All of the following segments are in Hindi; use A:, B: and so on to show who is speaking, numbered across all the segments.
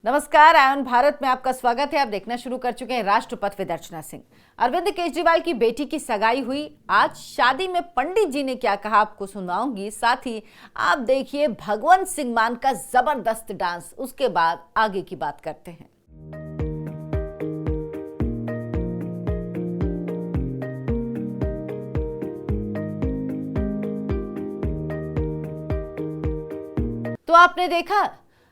A: नमस्कार, आयन भारत में आपका स्वागत है। आप देखना शुरू कर चुके हैं राष्ट्रपथ विद अर्चना सिंह। अरविंद केजरीवाल की बेटी की सगाई हुई। आज शादी में पंडित जी ने क्या कहा आपको सुनाऊंगी। साथ ही आप देखिए भगवंत सिंह मान का जबरदस्त डांस। उसके बाद आगे की बात करते हैं। तो आपने देखा,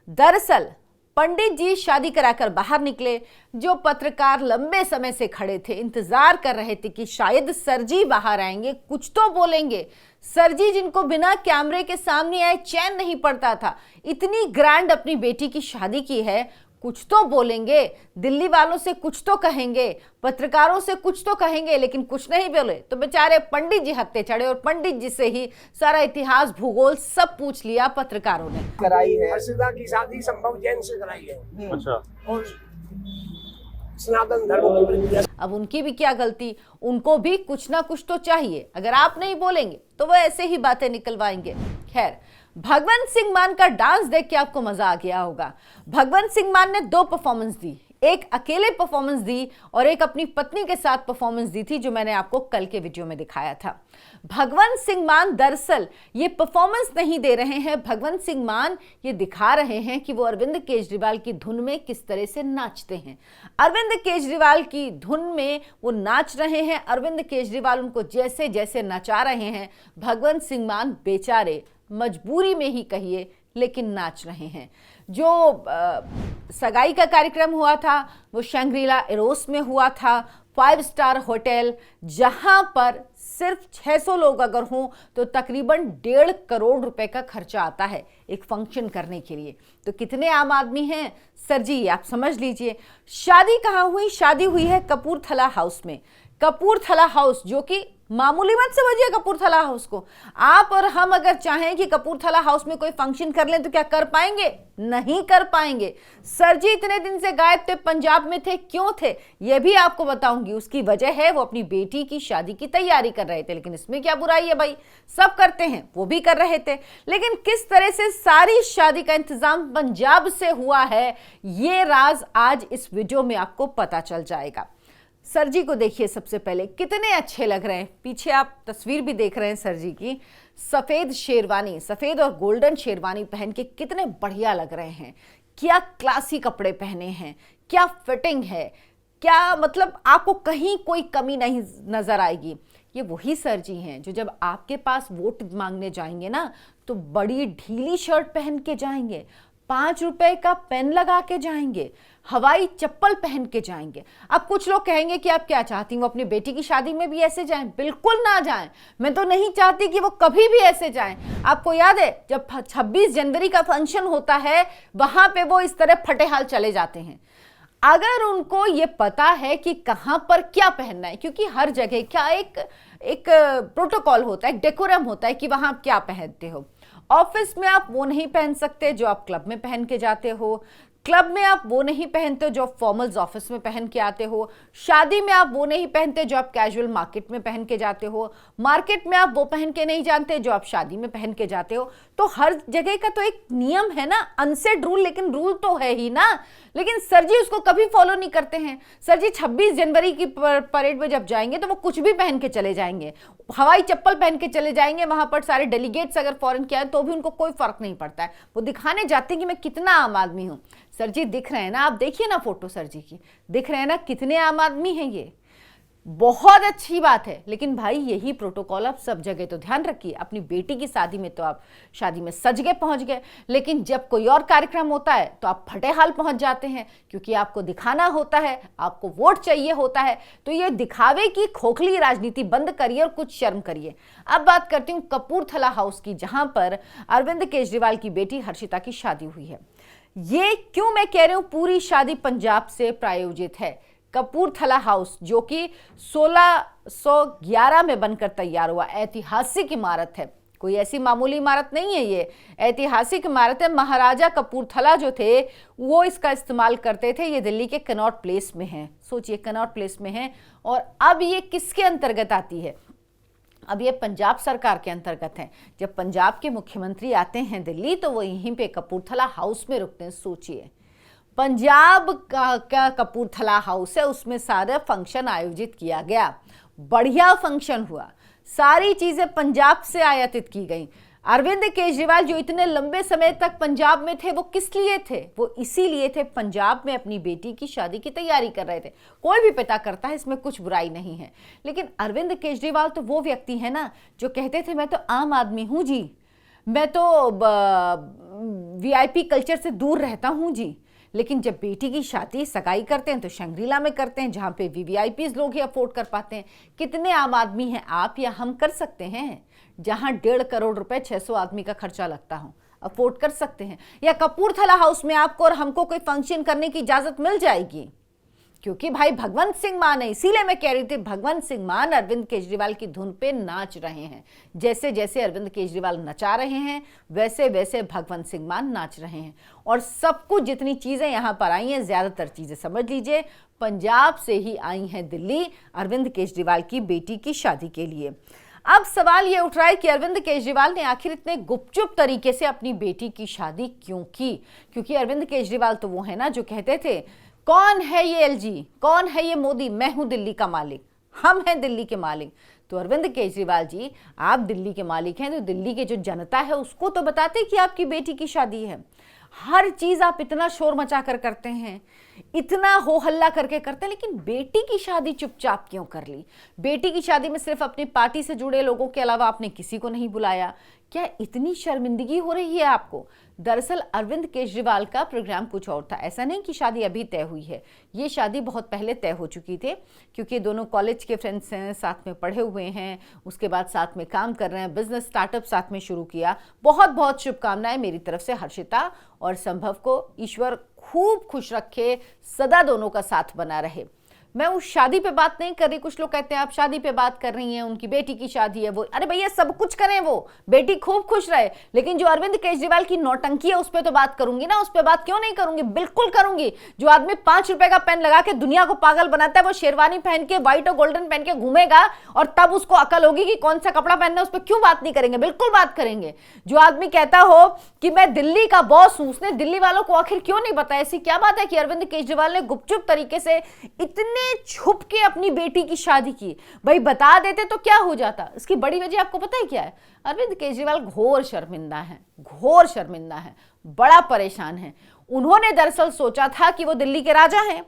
A: दरअसल पंडित जी शादी कराकर बाहर निकले। जो पत्रकार लंबे समय से खड़े थे, इंतजार कर रहे थे कि शायद सर जी बाहर आएंगे, कुछ तो बोलेंगे। सर जी जिनको बिना कैमरे के सामने आए चैन नहीं पड़ता था। इतनी ग्रैंड अपनी बेटी की शादी की है, कुछ तो बोलेंगे, दिल्ली वालों से कुछ तो कहेंगे, पत्रकारों से कुछ तो कहेंगे, लेकिन कुछ नहीं बोले तो बेचारे पंडित जी हत्थे चढ़े और पंडित जी से ही सारा इतिहास भूगोल सब पूछ लिया पत्रकारों ने।
B: कराई है हर्षिता की शादी संभव जैन से कराई है।
C: अच्छा।
B: और सनातन धर्म की।
A: अब उनकी भी क्या गलती, उनको भी कुछ ना कुछ तो चाहिए। अगर आप नहीं बोलेंगे तो वो ऐसे ही बातें निकलवाएंगे। खैर, भगवंत सिंह मान का डांस देख के आपको मजा आ गया होगा। भगवंत सिंह मान ने दो परफॉर्मेंस दी, एक अकेले परफॉर्मेंस दी और एक अपनी पत्नी के साथ परफॉर्मेंस दी थी, जो मैंने आपको कल के वीडियो में दिखाया था। भगवंत सिंह मान दरअसल ये परफॉर्मेंस नहीं दे रहे हैं, भगवंत सिंह मान ये दिखा रहे हैं कि वो अरविंद केजरीवाल की धुन में किस तरह से नाचते हैं। अरविंद केजरीवाल की धुन में वो नाच रहे हैं। अरविंद केजरीवाल उनको जैसे जैसे नचा रहे हैं, भगवंत सिंह मान बेचारे मजबूरी में ही कहिए लेकिन नाच रहे हैं। जो सगाई का कार्यक्रम हुआ था वो शंग्रीला एरोस में हुआ था, 5 स्टार होटल, जहां पर सिर्फ 600 लोग अगर हों तो तकरीबन 1.5 करोड़ रुपए का खर्चा आता है एक फंक्शन करने के लिए। तो कितने आम आदमी हैं सर जी, आप समझ लीजिए। शादी कहाँ हुई? शादी हुई है कपूरथला हाउस में। कपूरथला हाउस, जो कि मामूली मत समझिए कपूरथला हाउस को। आप और हम अगर चाहें कि कपूरथला हाउस में कोई फंक्शन कर लें तो क्या कर पाएंगे? नहीं कर पाएंगे। सर जी इतने दिन से गायब थे, पंजाब में थे, क्यों थे यह भी आपको बताऊंगी। उसकी वजह है वो अपनी बेटी की शादी की तैयारी कर रहे थे। लेकिन इसमें क्या बुराई है भाई, सब करते हैं, वो भी कर रहे थे। लेकिन किस तरह से सारी शादी का इंतजाम पंजाब से हुआ है, ये राज आज इस वीडियो में आपको पता चल जाएगा। सर जी को देखिए, सबसे पहले कितने अच्छे लग रहे हैं। पीछे आप तस्वीर भी देख रहे हैं सर जी की, सफेद शेरवानी, सफेद और गोल्डन शेरवानी पहन के कितने बढ़िया लग रहे हैं। क्या क्लासी कपड़े पहने हैं, क्या फिटिंग है, क्या मतलब आपको कहीं कोई कमी नहीं नजर आएगी। ये वही सर जी हैं जो जब आपके पास वोट मांगने जाएंगे ना तो बड़ी ढीली शर्ट पहन के जाएंगे, 5 रुपए का पेन लगा के जाएंगे, हवाई चप्पल पहन के जाएंगे। अब कुछ लोग कहेंगे कि आप क्या चाहती हैं वो अपनी बेटी की शादी में भी ऐसे जाएं? बिल्कुल ना जाएं। मैं तो नहीं चाहती कि वो कभी भी ऐसे जाएं। आपको याद है जब 26 जनवरी का फंक्शन होता है वहां पे वो इस तरह फटेहाल चले जाते हैं। अगर उनको ये पता है कि कहां पर क्या पहनना है, क्योंकि हर जगह क्या एक प्रोटोकॉल होता है, एक डेकोरम होता है कि वहां आप क्या पहनते हो। ऑफिस में आप वो नहीं पहन सकते जो आप क्लब में पहन के जाते हो, क्लब में आप वो नहीं पहनते जो फॉर्मल्स ऑफिस में पहन के आते हो, शादी में आप वो नहीं पहनते जो आप कैजुअल मार्केट में पहन के जाते हो, मार्केट में आप वो पहन के नहीं जानते जो आप शादी में पहन के जाते हो। तो हर जगह का तो एक नियम है ना, अनसेड रूल, लेकिन रूल तो है ही ना। लेकिन सर जी उसको कभी फॉलो नहीं करते हैं। सर जी 26 जनवरी की परेड में जब जाएंगे तो वो कुछ भी पहन के चले जाएंगे, हवाई चप्पल पहन के चले जाएंगे। वहां पर सारे डेलीगेट्स अगर फॉरेन के आए तो भी उनको कोई फर्क नहीं पड़ता है। वो दिखाने जाते हैं कि मैं कितना आम आदमी हूं। सर जी दिख रहे हैं ना, आप देखिए ना फोटो सर जी की, दिख रहे हैं ना कितने आम आदमी हैं। ये बहुत अच्छी बात है। लेकिन भाई यही प्रोटोकॉल आप सब जगह तो ध्यान रखिए। अपनी बेटी की शादी में तो आप शादी में सज गए, पहुंच गए, लेकिन जब कोई और कार्यक्रम होता है तो आप फटेहाल पहुंच जाते हैं, क्योंकि आपको दिखाना होता है, आपको वोट चाहिए होता है। तो ये दिखावे की खोखली राजनीति बंद करिए और कुछ शर्म करिए। अब बात करती हूँ कपूरथला हाउस की, जहां पर अरविंद केजरीवाल की बेटी हर्षिता की शादी हुई है। ये क्यों मैं कह रही हूं पूरी शादी पंजाब से प्रायोजित है। कपूरथला हाउस जो कि 1611 में बनकर तैयार हुआ, ऐतिहासिक इमारत है, कोई ऐसी मामूली इमारत नहीं है। ये ऐतिहासिक इमारत है। महाराजा कपूरथला जो थे वो इसका इस्तेमाल करते थे। ये दिल्ली के कनॉट प्लेस में है, सोचिए कनॉट प्लेस में है। और अब ये किसके अंतर्गत आती है? अब ये पंजाब सरकार के अंतर्गत है। जब पंजाब के मुख्यमंत्री आते हैं दिल्ली तो वो यहीं पे कपूरथला हाउस में रुकते हैं। सोचिए पंजाब का कपूरथला हाउस है, उसमें सारा फंक्शन आयोजित किया गया, बढ़िया फंक्शन हुआ, सारी चीजें पंजाब से आयातित की गई। अरविंद केजरीवाल जो इतने लंबे समय तक पंजाब में थे, वो किस लिए थे? वो इसीलिए थे, पंजाब में अपनी बेटी की शादी की तैयारी कर रहे थे। कोई भी पता करता है, इसमें कुछ बुराई नहीं है। लेकिन अरविंद केजरीवाल तो वो व्यक्ति है ना जो कहते थे मैं तो आम आदमी हूं जी, मैं तो वीआईपी कल्चर से दूर रहता हूं जी। लेकिन जब बेटी की शादी सगाई करते हैं तो शंग्रीला में करते हैं, जहां पे वीवीआईपी लोग ही अफोर्ड कर पाते हैं। कितने आम आदमी हैं आप या हम कर सकते हैं? जहां 1.5 करोड़ रुपए 600 आदमी का खर्चा लगता हो, अफोर्ड कर सकते हैं? या कपूरथला हाउस में आपको और हमको कोई फंक्शन करने की इजाजत मिल जाएगी? क्योंकि भाई भगवंत सिंह मान है, इसीलिए मैं कह रही थी भगवंत सिंह मान अरविंद केजरीवाल की धुन पे नाच रहे हैं। जैसे जैसे अरविंद केजरीवाल नचा रहे हैं, वैसे वैसे भगवंत सिंह मान नाच रहे हैं। और सब कुछ जितनी चीजें यहां पर आई हैं, ज्यादातर चीजें समझ लीजिए पंजाब से ही आई हैं दिल्ली, अरविंद केजरीवाल की बेटी की शादी के लिए। अब सवाल ये उठ रहा है कि अरविंद केजरीवाल ने आखिर इतने गुपचुप तरीके से अपनी बेटी की शादी क्यों की? क्योंकि अरविंद केजरीवाल तो वो है ना जो कहते थे कौन है ये एलजी, कौन है ये मोदी, मैं हूं दिल्ली का मालिक, हम हैं दिल्ली के मालिक। तो अरविंद केजरीवाल जी, आप दिल्ली के मालिक हैं तो दिल्ली के जो जनता है उसको तो बताते कि आपकी बेटी की शादी है। हर चीज आप इतना शोर मचा कर करते हैं, इतना हो हल्ला करके करते हैं, लेकिन बेटी की शादी चुपचाप क्यों कर ली? बेटी की शादी में सिर्फ अपनी पार्टी से जुड़े लोगों के अलावा आपने किसी को नहीं बुलाया। क्या इतनी शर्मिंदगी हो रही है आपको? दरअसल अरविंद केजरीवाल का प्रोग्राम कुछ और था। ऐसा नहीं कि शादी अभी तय हुई है, ये शादी बहुत पहले तय हो चुकी थी, क्योंकि दोनों कॉलेज के फ्रेंड्स हैं, साथ में पढ़े हुए हैं, उसके बाद साथ में काम कर रहे हैं, बिजनेस स्टार्टअप साथ में शुरू किया। बहुत बहुत शुभकामनाएं मेरी तरफ से हर्षिता और संभव को। ईश्वर खूब खुश रखे, सदा दोनों का साथ बना रहे। मैं उस शादी पे बात नहीं कर रही। कुछ लोग कहते हैं आप शादी पे बात कर रही हैं, उनकी बेटी की शादी है वो, अरे भैया सब कुछ करें, वो बेटी खूब खुश रहे, लेकिन जो अरविंद केजरीवाल की नौटंकी है उस पर तो बात करूंगी ना। उस पर बात क्यों नहीं करूंगी? बिल्कुल करूंगी। जो आदमी 5 रुपए का पेन लगा के दुनिया को पागल बनाता है, वो शेरवानी पहन के व्हाइट और गोल्डन पहन के घूमेगा और तब उसको अकल होगी कि कौन सा कपड़ा पहनना है, उस पर क्यों बात नहीं करेंगे? बिल्कुल बात करेंगे। जो आदमी कहता हो कि मैं दिल्ली का बॉस हूं, उसने दिल्ली वालों को आखिर क्यों नहीं बताया? ऐसी क्या बात है कि अरविंद केजरीवाल ने गुपचुप तरीके से इतने छुप के अपनी बेटी की शादी की? भाई बता देते तो क्या हो जाता? इसकी बड़ी वजह आपको पता है क्या है? अरविंद केजरीवाल घोर शर्मिंदा है, घोर शर्मिंदा है, बड़ा परेशान है। उन्होंने दरअसल सोचा था कि वो दिल्ली के राजा हैं,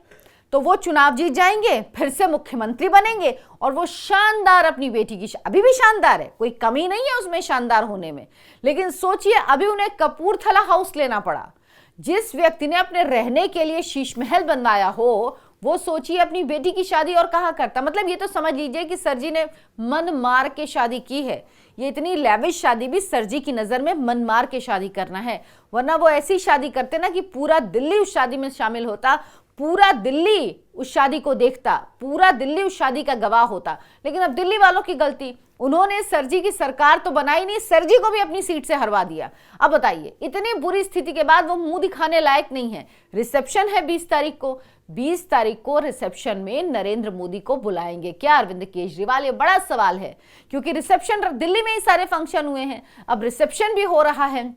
A: तो वो चुनाव जीत जाएंगे, फिर से मुख्यमंत्री बनेंगे और वो शानदार अपनी बेटी की अभी भी शानदार है, कोई कमी नहीं है उसमें शानदार होने में। लेकिन सोचिए अभी उन्हें कपूरथला हाउस लेना पड़ा। जिस व्यक्ति ने अपने रहने के लिए शीश महल बनवाया हो, वो सोचिए अपनी बेटी की शादी और कहाँ करता। मतलब ये तो समझ लीजिए कि सर जी ने मन मार के शादी की है। ये इतनी लैविश शादी भी सर जी की नजर में मन मार के शादी करना है, वरना वो ऐसी शादी करते ना कि पूरा दिल्ली उस शादी में शामिल होता, पूरा दिल्ली उस शादी को देखता, पूरा दिल्ली उस शादी का गवाह होता। लेकिन अब दिल्ली वालों की गलती, उन्होंने सरजी की सरकार तो बनाई नहीं, सरजी को भी अपनी सीट से हरवा दिया। अब बताइए इतनी बुरी स्थिति के बाद वो मुंह दिखाने लायक नहीं है। रिसेप्शन है 20 तारीख को, 20 तारीख को रिसेप्शन में नरेंद्र मोदी को बुलाएंगे क्या अरविंद केजरीवाल? ये बड़ा सवाल है, क्योंकि रिसेप्शन दिल्ली में ही सारे फंक्शन हुए हैं, अब रिसेप्शन भी हो रहा है।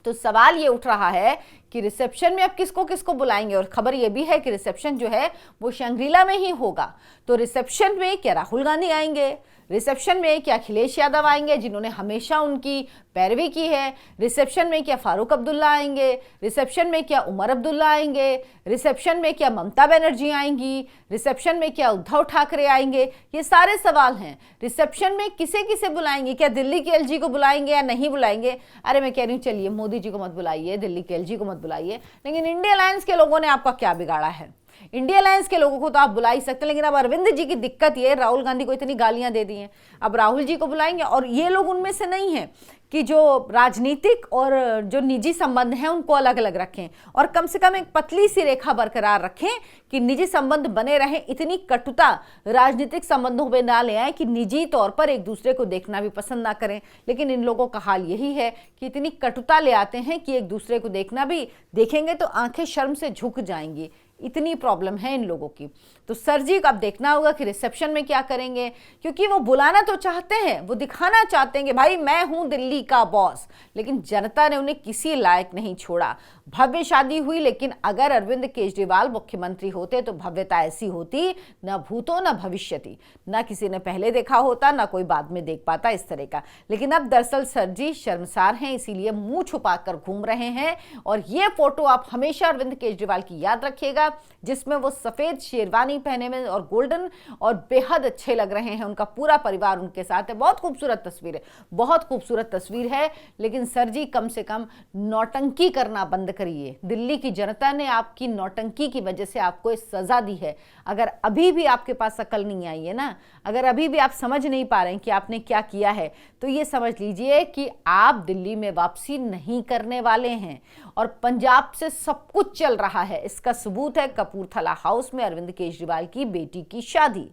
A: तो सवाल ये उठ रहा है कि रिसेप्शन में अब किसको किसको बुलाएंगे। और खबर ये भी है कि रिसेप्शन जो है वो शंग्रीला में ही होगा। तो रिसेप्शन में क्या राहुल गांधी आएंगे? रिसेप्शन में क्या अखिलेश यादव आएंगे, जिन्होंने हमेशा उनकी पैरवी की है? रिसेप्शन में क्या फारूक अब्दुल्ला आएंगे? रिसेप्शन में क्या उमर अब्दुल्ला आएंगे? रिसेप्शन में क्या ममता बनर्जी आएंगी? रिसेप्शन में क्या उद्धव ठाकरे आएंगे? ये सारे सवाल हैं। रिसेप्शन में किसे किसे बुलाएंगे? क्या दिल्ली के एलजी को बुलाएंगे या नहीं बुलाएंगे? अरे मैं कह रही हूँ चलिए मोदी जी को मत बुलाइए, दिल्ली के एलजी को मत बुलाइए, लेकिन इंडिया अलायंस के लोगों ने आपका क्या बिगाड़ा है? इंडिया अलायंस के लोगों को तो आप बुला ही सकते हैं, लेकिन अब अरविंद जी की दिक्कत ये, राहुल गांधी को इतनी गालियां दे दी हैं, अब राहुल जी को बुलाएंगे। और ये लोग उनमें से नहीं है कि जो राजनीतिक और जो निजी संबंध हैं उनको अलग अलग रखें, और कम से कम एक पतली सी रेखा बरकरार रखें कि निजी संबंध बने रहें। इतनी कटुता राजनीतिक संबंधों में ना ले आए कि निजी तौर पर एक दूसरे को देखना भी पसंद ना करें। लेकिन इन लोगों का हाल यही है कि इतनी कटुता ले आते हैं कि एक दूसरे को देखना भी, देखेंगे तो आंखें शर्म से झुक जाएंगी। इतनी प्रॉब्लम है इन लोगों की। तो सर जी को अब देखना होगा कि रिसेप्शन में क्या करेंगे, क्योंकि वो बुलाना तो चाहते हैं, वो दिखाना चाहते हैं कि भाई मैं हूं दिल्ली का बॉस, लेकिन जनता ने उन्हें किसी लायक नहीं छोड़ा। भव्य शादी हुई, लेकिन अगर अरविंद केजरीवाल मुख्यमंत्री होते तो भव्यता ऐसी होती न भूतो न भविष्यति, न किसी ने पहले देखा होता, न कोई बाद में देख पाता इस तरह का। लेकिन अब दरअसल सर जी शर्मसार हैं, इसीलिए मुंह छुपाकर घूम रहे हैं। और ये फोटो आप हमेशा अरविंद केजरीवाल की याद रखिएगा, जिसमें वो सफेद शेरवानी पहने में और गोल्डन और बेहद अच्छे लग रहे हैं। उनका पूरा परिवार उनके साथ है। बहुत खूबसूरत तस्वीर है, बहुत खूबसूरत तस्वीर है। लेकिन सर जी कम से कम नौटंकी करना बंद करिए। दिल्ली की जनता ने आपकी नौटंकी की वजह से आपको इस सजा दी है। अगर अभी भी आपके पास अकल नहीं आई है ना, अगर अभी भी आप समझ नहीं पा रहे हैं कि आपने क्या किया है, तो ये समझ लीजिए कि आप दिल्ली में वापसी नहीं करने वाले हैं। और पंजाब से सब कुछ चल रहा है, इसका सबूत है कपूरथला हाउस में अरविंद केजरीवाल की बेटी की शादी।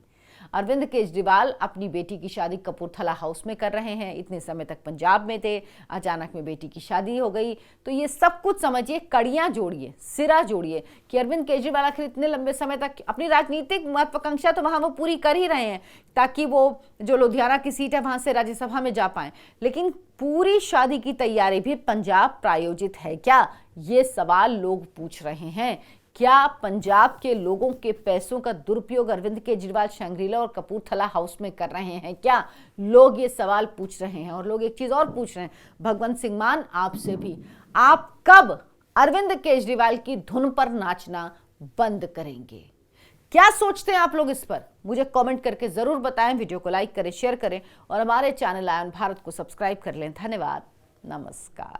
A: अरविंद केजरीवाल अपनी बेटी की शादी कपूरथला हाउस में कर रहे हैं। इतने समय तक पंजाब में थे, अचानक में बेटी की शादी हो गई। तो ये सब कुछ समझिए, कड़ियां जोड़िए, सिरा जोड़िए कि अरविंद केजरीवाल आखिर इतने लंबे समय तक अपनी राजनीतिक महत्वाकांक्षा तो वहां वो पूरी कर ही रहे हैं, ताकि वो जो लुधियाना की सीट है वहां से राज्यसभा में जा पाए। लेकिन पूरी शादी की तैयारी भी पंजाब प्रायोजित है क्या, ये सवाल लोग पूछ रहे हैं। क्या पंजाब के लोगों के पैसों का दुरुपयोग अरविंद केजरीवाल शंग्रीला और कपूरथला हाउस में कर रहे हैं क्या? लोग ये सवाल पूछ रहे हैं। और लोग एक चीज और पूछ रहे हैं, भगवंत सिंह मान आपसे भी, आप कब अरविंद केजरीवाल की धुन पर नाचना बंद करेंगे? क्या सोचते हैं आप लोग इस पर? मुझे कमेंट करके जरूर बताएं। वीडियो को लाइक करें, शेयर करें और हमारे चैनल आयन भारत को सब्सक्राइब कर लें। धन्यवाद, नमस्कार।